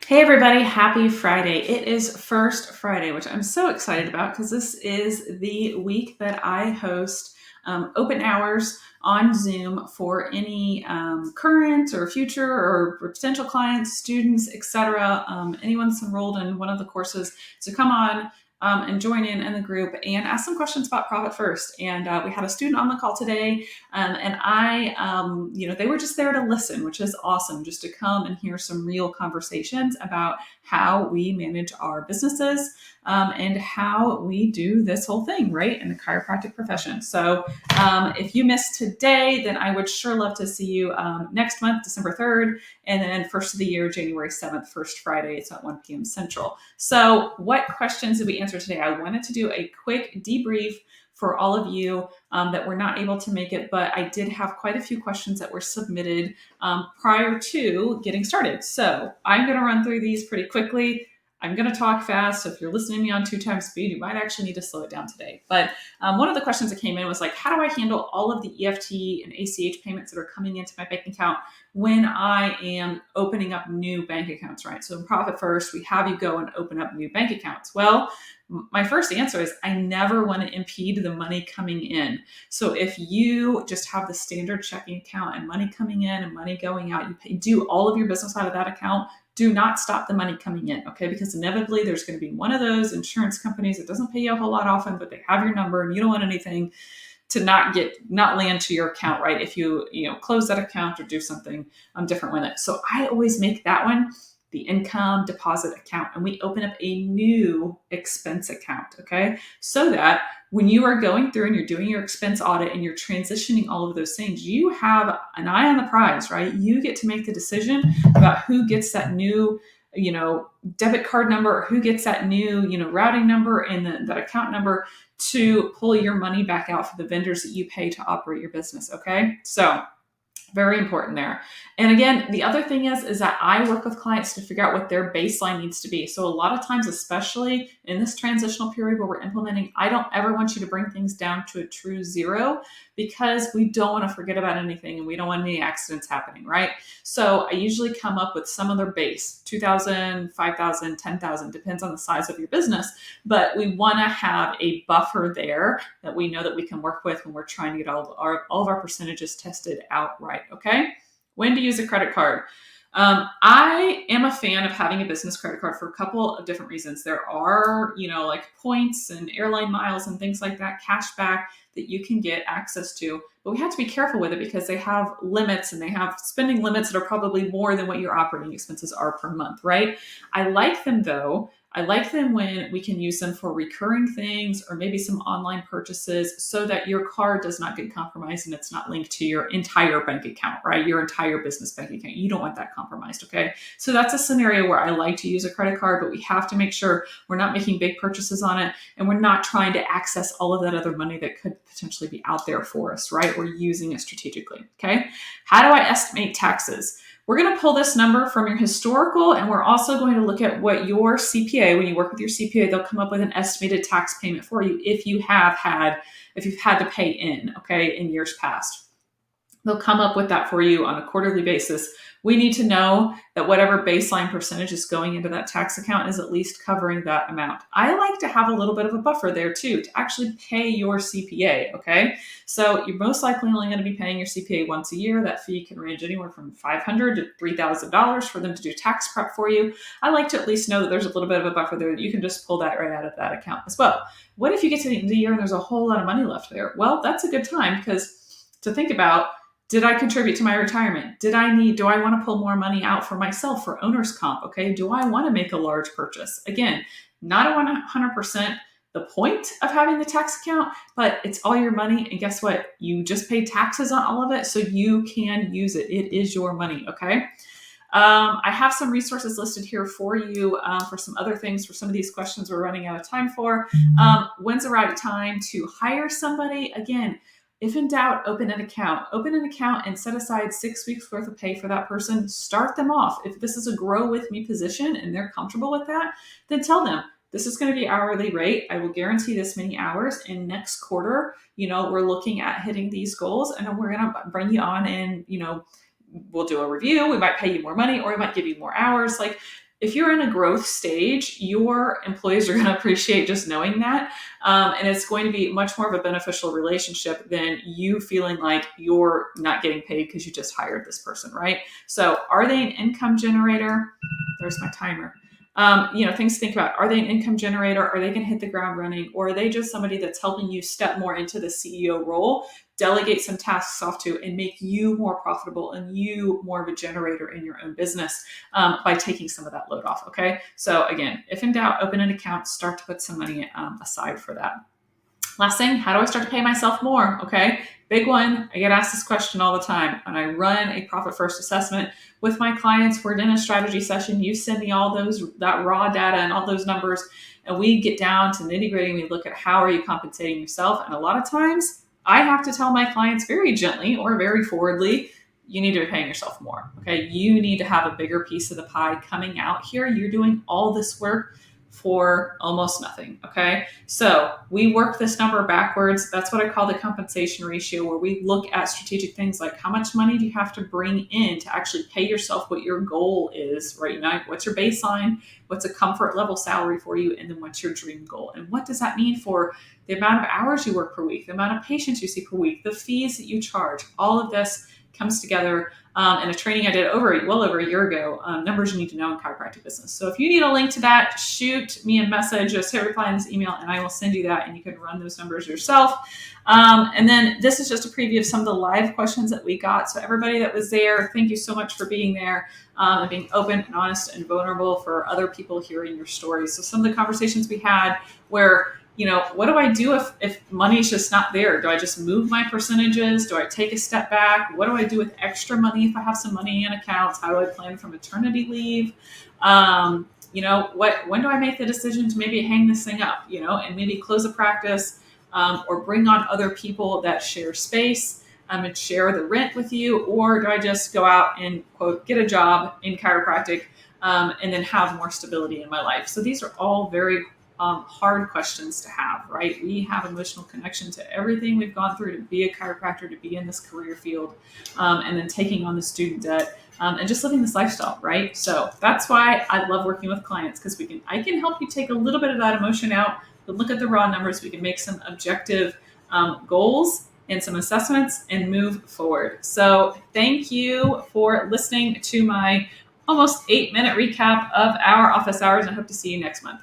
Hey everybody, happy Friday. It is First Friday, which I'm so excited about because this is the week that I host open hours on Zoom for any current or future or potential clients, students, etc. Anyone that's enrolled in one of the courses to come on and join in the group and ask some questions about Profit First. And we had a student on the call today, and they were just there to listen, which is awesome, just to come and hear some real conversations about how we manage our businesses and how we do this whole thing, right, in the chiropractic profession. So if you missed today, then I would sure love to see you next month, December 3rd, and then first of the year, January 7th, First Friday. It's at 1 p.m. Central. So what questions did we answer today? I wanted to do a quick debrief for all of you that were not able to make it, but I did have quite a few questions that were submitted prior to getting started. So I'm going to run through these pretty quickly. I'm going to talk fast, so if you're listening to me on 2x speed, you might actually need to slow it down today. But one of the questions that came in was like, how do I handle all of the EFT and ACH payments that are coming into my bank account when I am opening up new bank accounts, right? So in Profit First, we have you go and open up new bank accounts. Well, my first answer is I never want to impede the money coming in. So if you just have the standard checking account and money coming in and money going out, you do all of your business out of that account, do not stop the money coming in, okay? Because inevitably there's going to be one of those insurance companies that doesn't pay you a whole lot often, but they have your number and you don't want anything to not land to your account, right? If you close that account or do something different with it. So I always make that one the income deposit account, and we open up a new expense account, okay? So that when you are going through and you're doing your expense audit and you're transitioning all of those things, you have an eye on the prize, right? You get to make the decision about who gets that new, debit card number, or who gets that new, routing number and that account number to pull your money back out for the vendors that you pay to operate your business, okay? So very important there. And again, the other thing is that I work with clients to figure out what their baseline needs to be. So a lot of times, especially in this transitional period where we're implementing, I don't ever want you to bring things down to a true zero because we don't want to forget about anything and we don't want any accidents happening, right? So I usually come up with some other base, 2,000, 5,000, 10,000, depends on the size of your business. But we want to have a buffer there that we know that we can work with when we're trying to get all of our percentages tested outright, okay? When to use a credit card. I am a fan of having a business credit card for a couple of different reasons. There are, like points and airline miles and things like that, cash back that you can get access to. But we have to be careful with it because they have limits and they have spending limits that are probably more than what your operating expenses are per month, right? I like them though. I like them when we can use them for recurring things or maybe some online purchases so that your card does not get compromised and it's not linked to your entire bank account, right? Your entire business bank account. You don't want that compromised, okay? So that's a scenario where I like to use a credit card, but we have to make sure we're not making big purchases on it and we're not trying to access all of that other money that could potentially be out there for us, right? We're using it strategically, okay? How do I estimate taxes? We're going to pull this number from your historical, and we're also going to look at what your CPA, when you work with your CPA, they'll come up with an estimated tax payment for you if you've had to pay in, okay, in years past. They'll come up with that for you on a quarterly basis. We need to know that whatever baseline percentage is going into that tax account is at least covering that amount. I like to have a little bit of a buffer there too, to actually pay your CPA, okay? So you're most likely only going to be paying your CPA once a year. That fee can range anywhere from $500 to $3,000 for them to do tax prep for you. I like to at least know that there's a little bit of a buffer there that you can just pull that right out of that account as well. What if you get to the end of the year and there's a whole lot of money left there? Well, that's a good time because to think about, did I contribute to my retirement? Do I want to pull more money out for myself for owner's comp? Okay. Do I want to make a large purchase? Again, not a 100% the point of having the tax account, but it's all your money. And guess what? You just pay taxes on all of it. So you can use it. It is your money. Okay. I have some resources listed here for you for some other things, for some of these questions we're running out of time for. When's the right time to hire somebody? Again, if in doubt, open an account. Open an account and set aside 6 weeks worth of pay for that person. Start them off. If this is a grow with me position and they're comfortable with that, then tell them, this is going to be hourly rate. I will guarantee this many hours. And next quarter, we're looking at hitting these goals and then we're going to bring you on and, we'll do a review. We might pay you more money, or we might give you more hours. Like, if you're in a growth stage, your employees are going to appreciate just knowing that. And it's going to be much more of a beneficial relationship than you feeling like you're not getting paid because you just hired this person, right? So are they an income generator? There's my timer. Things to think about. Are they an income generator? Are they going to hit the ground running? Or are they just somebody that's helping you step more into the CEO role, delegate some tasks off to, and make you more profitable and you more of a generator in your own business by taking some of that load off? Okay. So again, if in doubt, open an account, start to put some money aside for that. Last thing, how do I start to pay myself more? Okay, big one. I get asked this question all the time. When I run a profit first assessment with my clients, we're in a strategy session. You send me all that raw data and all those numbers, and we get down to nitty gritty. We look at how are you compensating yourself, and a lot of times I have to tell my clients very gently or very forwardly, you need to be paying yourself more. Okay, you need to have a bigger piece of the pie coming out here. You're doing all this work for almost nothing. Okay. So we work this number backwards. That's what I call the compensation ratio, where we look at strategic things like how much money do you have to bring in to actually pay yourself what your goal is right now? What's your baseline? What's a comfort level salary for you? And then what's your dream goal? And what does that mean for the amount of hours you work per week, the amount of patients you see per week, the fees that you charge? All of this comes together in a training I did well over a year ago, numbers you need to know in chiropractic business. So if you need a link to that, shoot me a message, just hit reply in this email, and I will send you that, and you can run those numbers yourself. And then this is just a preview of some of the live questions that we got. So everybody that was there, thank you so much for being there and being open and honest and vulnerable for other people hearing your stories. So some of the conversations we had where, what do I do if money's just not there? Do I just move my percentages? Do I take a step back? What do I do with extra money if I have some money in accounts? How do I plan for maternity leave? When do I make the decision to maybe hang this thing up, and maybe close a practice or bring on other people that share space and share the rent with you? Or do I just go out and, quote, get a job in chiropractic and then have more stability in my life? So these are all very hard questions to have, right? We have emotional connection to everything we've gone through to be a chiropractor, to be in this career field, and then taking on the student debt and just living this lifestyle, right? So that's why I love working with clients, because I can help you take a little bit of that emotion out, but look at the raw numbers. We can make some objective goals and some assessments and move forward. So thank you for listening to my almost 8-minute recap of our office hours, and I hope to see you next month.